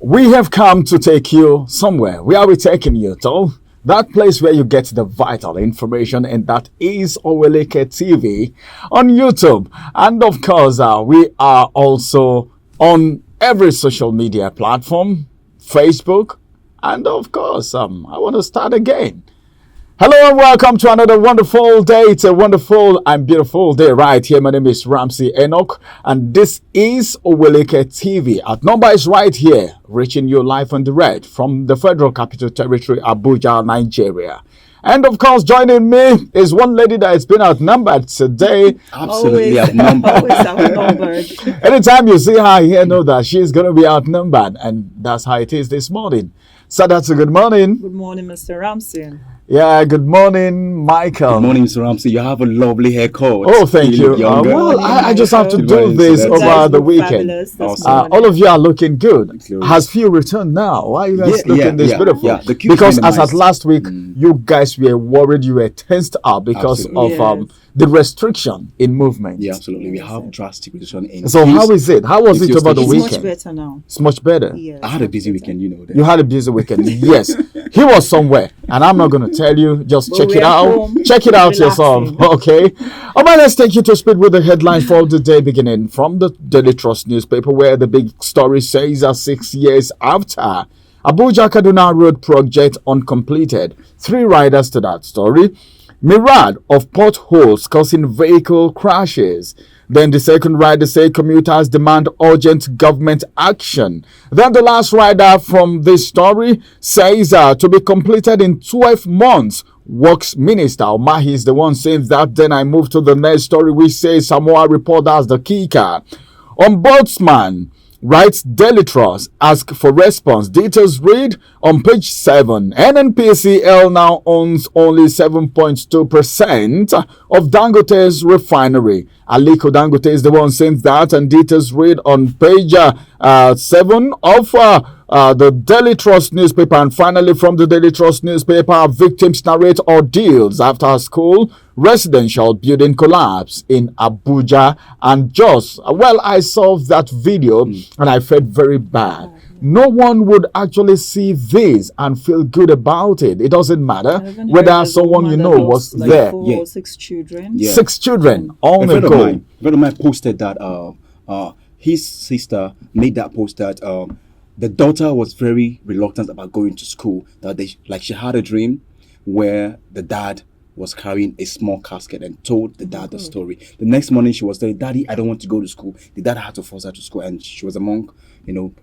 We have come to take you somewhere. Where are we taking you to? That place where you get the vital information, and that is Oweleketv on YouTube. And of course, we are also on every social media platform, Facebook, and of course, I want to start again. Hello and welcome to another wonderful day. It's a wonderful and beautiful day right here. My name is Ramsey Enoch and this is Oweleketv. Our number is right here, reaching you live on the red from the Federal Capital Territory, Abuja, Nigeria. And of course, joining me is one lady that has been outnumbered today. Absolutely outnumbered. Always outnumbered. Anytime you see her here, know that she's going to be outnumbered. And that's how it is this morning. So that's a good morning. Good morning, Mr. Ramsey. Yeah, good morning, Michael. Good morning, Mr. Ramsey. You have a lovely haircut. Oh, thank you. Well, I just have to do this over the weekend. Awesome. All of you are looking good. Has Phil returned now? Why are you guys looking this beautiful? Yeah. Because as at last week, you guys were worried, you were tensed up because of the restriction in movement. Yeah, absolutely. We have drastic restriction in. So how is it? How was it over the weekend? It's much better now. It's much better. Yes, I had a busy weekend, you know that. You had a busy weekend. Yes. He was somewhere, and I'm not going to tell you. Just check it out. Check it out yourself. Okay. All right, let's take you to speed with the headlines for the day, beginning from the Daily Trust newspaper, where the big story says that 6 years after Abuja Kaduna Road project uncompleted, 3 riders to that story. Myriad of potholes causing vehicle crashes. Then the second rider said commuters demand urgent government action. Then the last rider from this story says to be completed in 12 months. Works Minister Omahi is the one saying that. Then I move to the next story, which says Samoa report as the kicker. Ombudsman writes Daily Trust, ask for response. Details read on page 7. NNPCL now owns only 7.2% of Dangote's refinery. Aliko Dangote is the one saying that, and details read on page 7 of the Daily Trust newspaper. And finally, from the Daily Trust newspaper, victims narrate ordeals after school residential building collapse in Abuja and Jos. Well, I saw that video and I felt very bad. No one would actually see this and feel good about it. It doesn't matter whether someone you know was there. 4 or 6 children. 6 children on a the go. A friend of mine posted that his sister made that post that the daughter was very reluctant about going to school. That she had a dream where the dad was carrying a small casket and told the dad the story. The next morning she was saying, "Daddy, I don't want to go to school." The dad had to force her to school, and she was among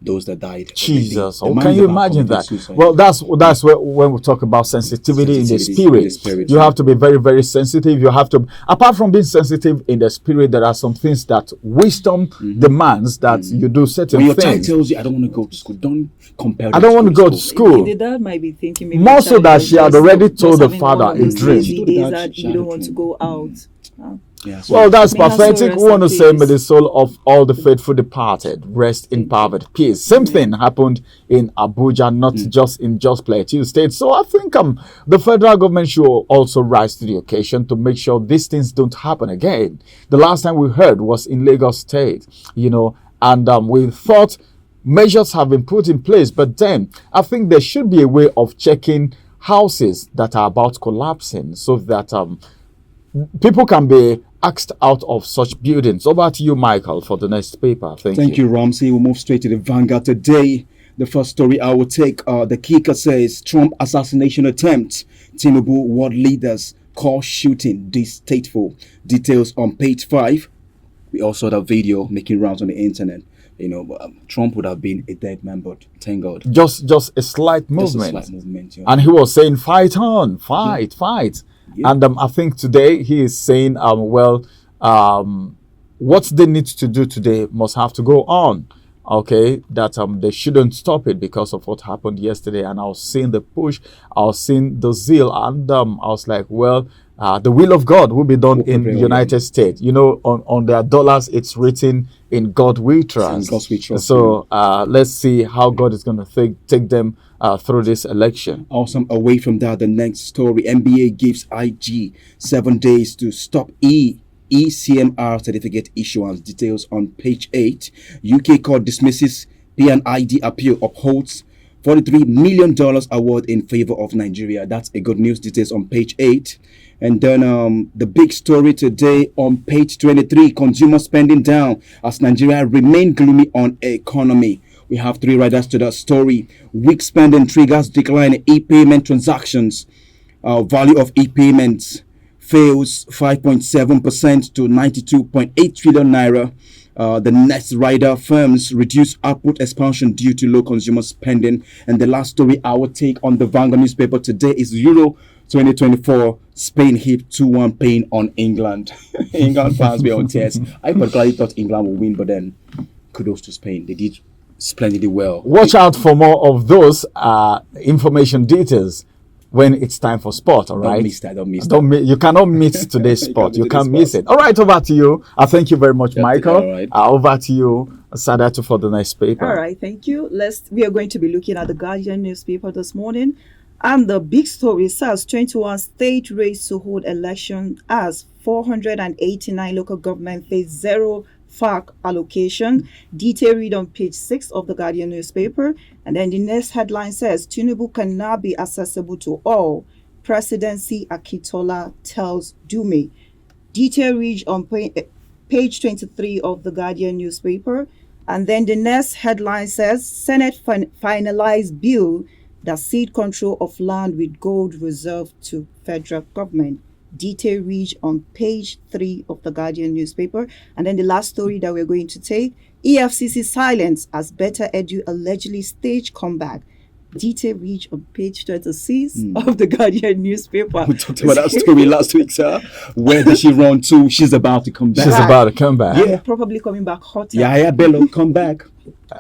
those that died. Jesus, can you imagine that? Suicide. Well, that's when we talk about sensitivity in the spirit. You have to be very, very sensitive. You have to, apart from being sensitive in the spirit, there are some things that wisdom demands that you do certain things. When your things. child tells you, "I don't want to go to school," don't compare. I don't want to go to school. The dad might be thinking maybe more so that she had already told the father in dream. You don't want to go out. Well, that's pathetic. We want to say, may the soul of all the faithful departed rest in perfect peace. Same thing happened in Abuja, not just in Jos Plateau State. So I think the federal government should also rise to the occasion to make sure these things don't happen again. The last time we heard was in Lagos State, and we thought measures have been put in place, but then I think there should be a way of checking houses that are about collapsing so that people can be asked out of such buildings. Over to you, Michael, for the next paper. Thank you, Ramsey. We'll move straight to the Vanguard today. The first story I will take, the kicker says, Trump assassination attempt. Tinubu world leaders call shooting distasteful. Details on page 5. We also saw that video making rounds on the internet. Trump would have been a dead man, but thank God. Just a slight movement. Just a slight movement, yeah. And he was saying, fight on, fight. Yeah. And I think today he is saying, what they need to do today must have to go on. Okay, that they shouldn't stop it because of what happened yesterday. And I was seeing the push, I was seeing the zeal, and I was like, well, the will of God will be done in the United States. On their dollars, it's written, in God we trust. So let's see how God is going to take them through this election. Awesome. Away from that, the next story, NBA gives IG 7 days to stop ECMR certificate issuance. Details on page 8. UK court dismisses P&ID appeal upholds $43 million award in favor of Nigeria. That's a good news. Details on page 8. And then the big story today on page 23, consumer spending down as Nigeria remain gloomy on economy. We have 3 riders to that story. Weak spending triggers decline in e-payment transactions. Value of e-payments fails 5.7% to 92.8 trillion naira. The next rider firms reduce output expansion due to low consumer spending. And the last story I will take on the Vanguard newspaper today is Euro 2024, Spain hit 2-1 pain on England. England fans were on tears. I particularly thought England would win, but then kudos to Spain. They did splendidly well. Watch out for more of those information details when it's time for sport, all right? Don't miss that. You cannot miss today's sport. You can't miss it. All right, over to you. Thank you very much, Michael. All right. Over to you, Sadatu, for the next paper. All right, thank you. We are going to be looking at the Guardian newspaper this morning. And the big story says 21 state race to hold election as 489 local government face zero FARC allocation. Detail read on page 6 of the Guardian newspaper. And then the next headline says Tinubu can now be accessible to all. Presidency Akintola tells Dume. Detail read on page 23 of the Guardian newspaper. And then the next headline says Senate finalized bill that cede control of land with gold reserve to federal government. Detail read on page 3 of the Guardian newspaper. And then the last story that we're going to take, EFCC silence as Better Edu allegedly staged comeback. Detail read on page 26 of the Guardian newspaper. We talked about that story last week, sir. Where did she run to? She's about to come back. She's about to come back. Yeah, probably coming back hotter. Yaya Bello, come back.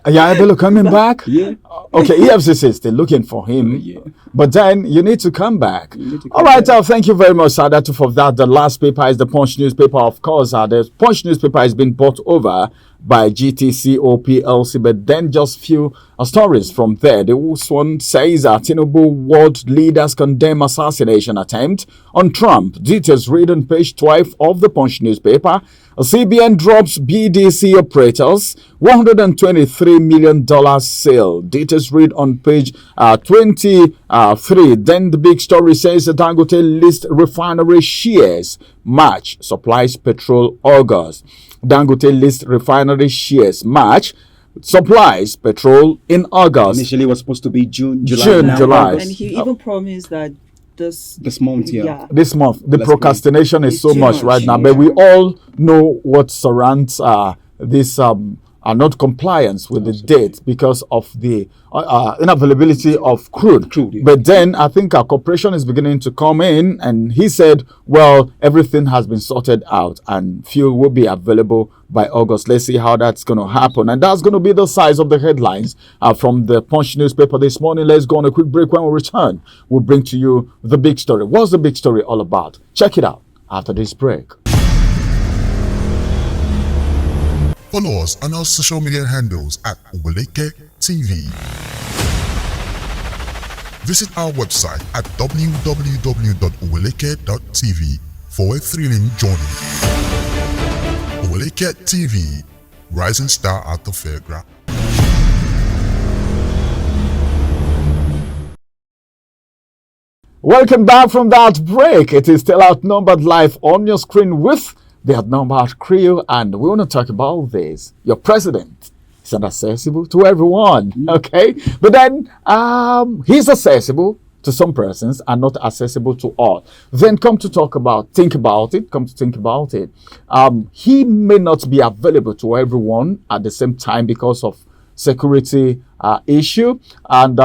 Yaya Bello coming back? Yeah. Okay, EFCC is still looking for him. Yeah. But then you need to come back. All right, thank you very much, Sadatu, for that. The last paper is the Punch newspaper, of course. The Punch newspaper has been bought over by GTCO PLC, but then just few stories from there. The one says Tinubu world leaders condemn assassination attempt on Trump. Details read on page 12 of the Punch newspaper. CBN drops BDC operators $123 million sale. Details read on page 23. Then the big story says the Dangote list refinery shares March supplies petrol August. Dangote list refinery shares March supplies petrol in August. Initially, it was supposed to be July. And he even promised that this month, this month. The procrastination is so much right now, yeah. but we all know what surrounds this not compliance with the date because of the unavailability of crude. Yeah. But then I think our corporation is beginning to come in, and he said, well, everything has been sorted out and fuel will be available by August. Let's see how that's going to happen. And that's going to be the size of the headlines from the Punch newspaper this morning. Let's go on a quick break. When we return, we'll bring to you the big story. What's the big story all about? Check it out after this break. Follow us on our social media handles at Oweleketv. Visit our website at www.oweleket.tv for a thrilling journey. Oweleketv, rising star at the fairground. Welcome back from that break. It is still Outnumbered live on your screen with the Outnumbered crew, and we want to talk about this. Your president is not accessible to everyone, okay? But then he's accessible to some persons and not accessible to all. Then come to think about it. He may not be available to everyone at the same time because of security issue, and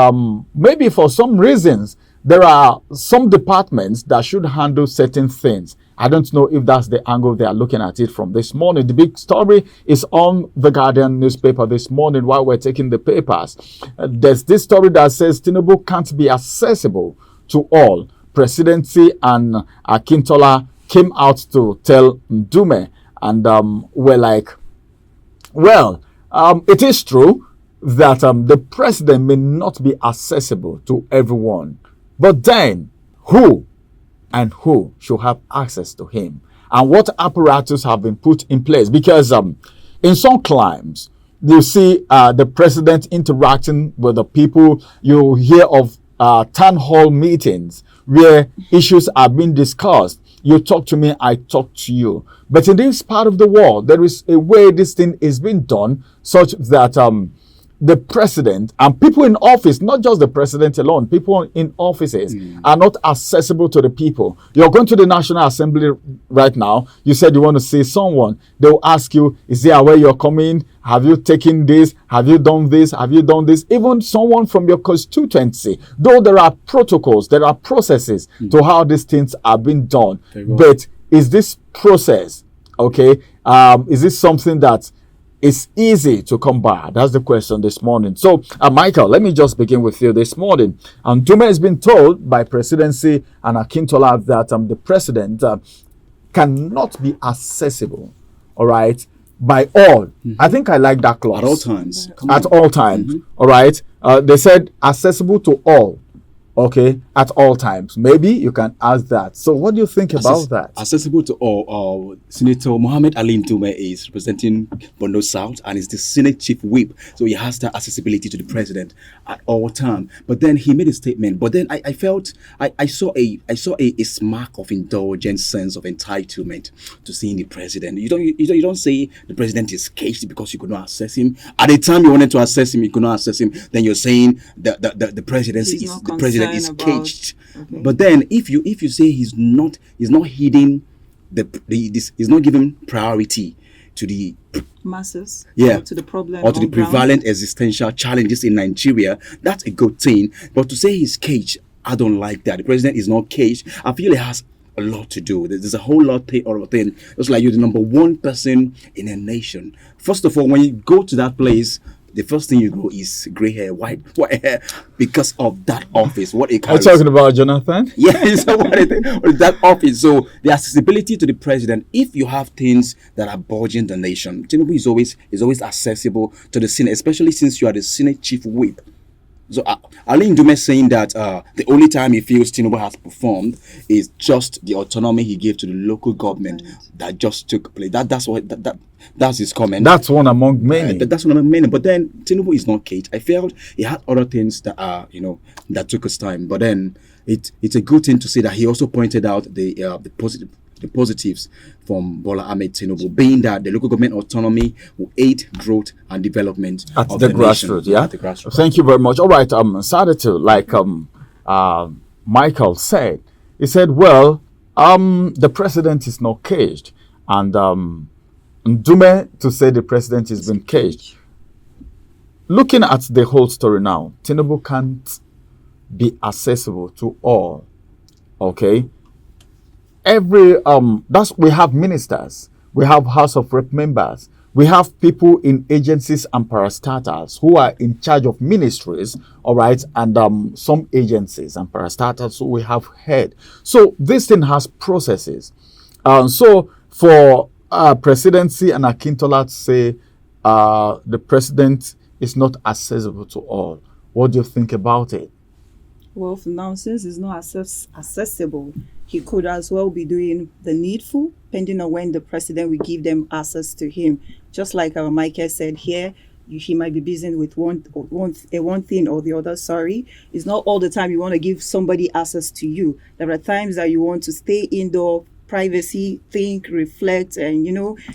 maybe for some reasons there are some departments that should handle certain things. I don't know if that's the angle they are looking at it from this morning. The big story is on the Guardian newspaper this morning while we're taking the papers. There's this story that says Tinubu can't be accessible to all. Presidency and Akintola came out to tell Ndume, and we're like, well, it is true that the president may not be accessible to everyone. But then, who should have access to him? And what apparatus have been put in place? Because in some climes, you see the president interacting with the people. You hear of town hall meetings where issues are being discussed. You talk to me, I talk to you. But in this part of the world, there is a way this thing is being done such that the president and people in office, not just the president alone, people in offices are not accessible to the people. You're going to the National Assembly right now. You said you want to see someone. They'll ask you, is there where you're coming? Have you taken this? Have you done this? Have you done this? Even someone from your constituency. Though there are protocols, there are processes to how these things are being done. But is this process, okay, is this something that it's easy to come by? That's the question this morning. So, Michael, let me just begin with you this morning. Dume has been told by presidency and Akintola that the president cannot be accessible, all right, by all. I think I like that clause. At all times. At all times, all right. They said accessible to all. Okay, at all times. Maybe you can ask that. So what do you think about that? Accessible to all. Senator Mohammed Ali Ndume is representing Bono South and is the Senate Chief Whip. So he has that accessibility to the president at all times. But then he made a statement. But then I felt I saw a smack of indulgent sense of entitlement to seeing the president. You don't say the president is caged because you could not access him. At the time you wanted to access him, you could not access him. Then you're saying the presidency is the president is caged. Okay. But then if you say he's not heeding he's not giving priority to the masses, to the problem or to the prevalent existential challenges in Nigeria, that's a good thing. But to say he's caged, I don't like that. The president is not caged. I feel he has a lot to do. There's a whole lot of thing. It's like you're the number one person in a nation. First of all, when you go to that place, the first thing you go is gray hair, white hair, because of that office. What it carries. Are you talking about Jonathan? Yes, that office. So the accessibility to the president, if you have things that are budging the nation, Tinubu is always accessible to the Senate, especially since you are the Senate Chief Whip. So Ali Ndume saying that the only time he feels Tinubu has performed is just the autonomy he gave to the local government that just took place. That's his comment. That's one among many. That's one among many. But then Tinubu is not caged. I felt he had other things that are that took his time. But then it's a good thing to say that he also pointed out the positives from Bola Ahmed Tinubu, being that the local government autonomy will aid growth and development at the grassroots. Yeah, at the grassroots. Thank you very much. All right, Sadatu, like Michael said, he said, well, the president is not caged, and Ndume to say the president has been caged. Looking at the whole story now, Tinubu can't be accessible to all. Okay. We have ministers, we have House of Rep members, we have people in agencies and parastatals who are in charge of ministries, all right, and some agencies and parastatals who we have head. So this thing has processes. So for presidency and Akintola to say the president is not accessible to all, what do you think about it? Well, for now, since it's not accessible, he could as well be doing the needful, depending on when the president will give them access to him. Just like Michael said here, he might be busy with one thing or the other. Sorry, it's not all the time you want to give somebody access to you. There are times that you want to stay indoor, privacy, think, reflect, and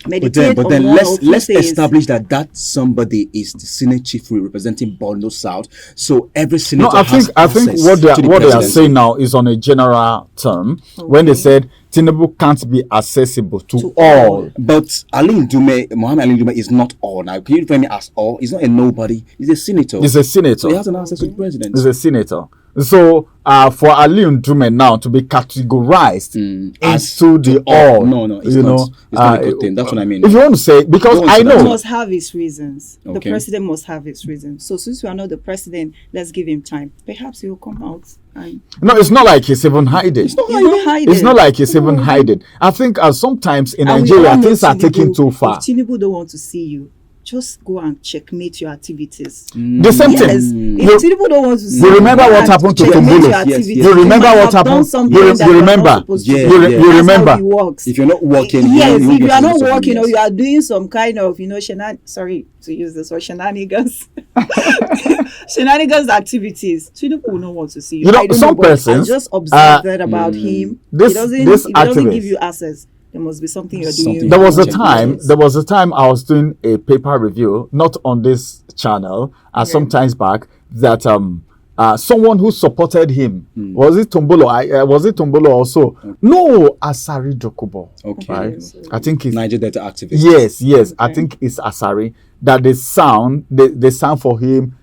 meditate. But then let's establish that somebody is the Senate Chief representing Bono South. So every senator I think what they are saying now is on a general term. Okay. When they said Tinubu can't be accessible to all. But Mohammed Ali Ndume is not all. Now, can you define me as all? He's not a nobody. He's a senator. He's a senator. So he has an access to the president. He's a senator. So for Ali Ndume now to be categorized into the all, no, it's not a good thing. That's what I mean. If you want to say, because I know he must have his reasons. Okay. The president must have his reasons. So since we are not the president, let's give him time. Perhaps he will come out. No, it's not like he's even hiding. It's not hiding. It's not like he's even hiding. I think sometimes in Nigeria things are taking too far. If Tinubu don't want to see you, just go and checkmate your activities. The same Yes, thing. if people don't want to see, You remember go what and happened to checkmate Tumbulu? your Yes, activities. yes. You remember might what have done happened? something You that you're not remember? supposed to Yeah, do. yeah. You That's remember? how it works. If you're not working, Yes, you if you are not something, working or yes. you are doing some kind of, sorry to use this word, shenanigans, shenanigans activities, so people will not want to see you. You know, I don't some know, but persons, I just observed that about him. this- He doesn't, this if he doesn't activist- give you access, there must be something you're doing. Something There was a Check time. yes. There was a time I was doing a paper review, not on this channel, some times back. That someone who supported him was it Tombolo? Was it Tombolo also? No, Asari Dokubo. Okay. Right? I think it's Niger Delta activist. yes. I think it's Asari that they sound for him.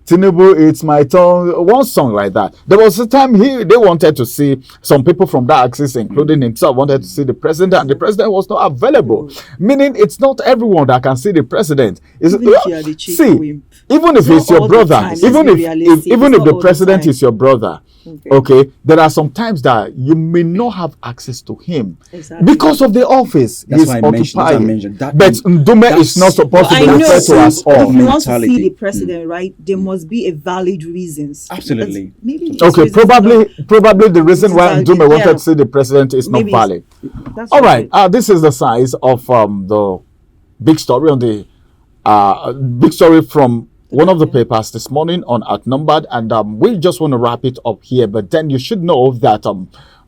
Tinubu, it's my turn. One song like that. There was a time they wanted to see some people from that axis, including himself, wanted to see the president, and the president was not available. Meaning, it's not everyone that can see the president. Even if you are the chief wimp. Even if It's it's not your all the brother, time, let's even be if realistic. even It's if not the all the president time. is your brother, okay, there are some times that you may not have access to him Exactly. because of the office That's he's why I mentioned- that's why I occupying. mentioned that- But Ndume is not supposed to I be know. referred to as But all. if you want to Mentality. see the president, right, there must be a valid reasons. Absolutely. Maybe these Okay, reasons probably the reason why Exactly, Ndume wanted yeah. to see the president is Maybe not valid. that's All right. right, this is the size of the big story on the big story from one of the papers this morning on Outnumbered, and we just want to wrap it up here. But then you should know that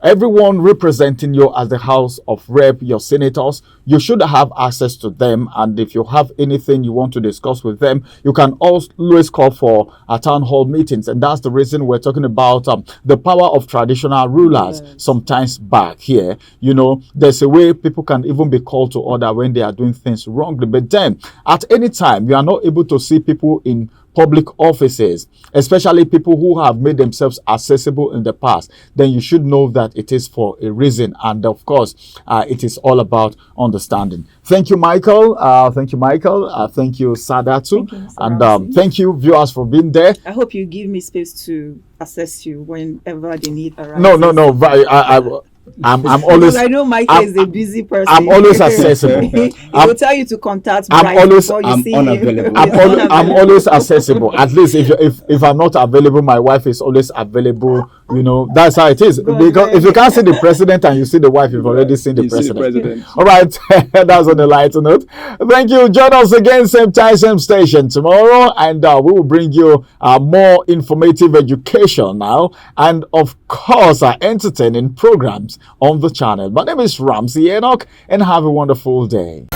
everyone representing you as the House of Rep, your senators, you should have access to them. And if you have anything you want to discuss with them, you can always call for town hall meetings. And that's the reason we're talking about the power of traditional rulers sometimes back here. You know, there's a way people can even be called to order when they are doing things wrongly. But then at any time, you are not able to see people in public offices, especially people who have made themselves accessible in the past, then you should know that it is for a reason. And of course, it is all about understanding. Thank you, Michael. Thank you, Sadatu. Thank you, Mr. And Ramsey. thank you, viewers, for being there. I hope you give me space to assess you whenever the need arises. No. I'm always. Because I know Michael is a busy person. I'm always accessible. He will tell you to contact I'm Bright always- before you I'm see unavailable. him. I'm always accessible. At least if I'm not available, my wife is always available. You know, that's how it is. Because if you can't see the president and you see the wife, you've already seen the You see the president. president. All right, that's on the lighter note. Thank you. Join us again, same time, same station tomorrow, and we will bring you more informative education now, and of course, entertaining programs on the channel. My name is Ramsey Enoch, and have a wonderful day.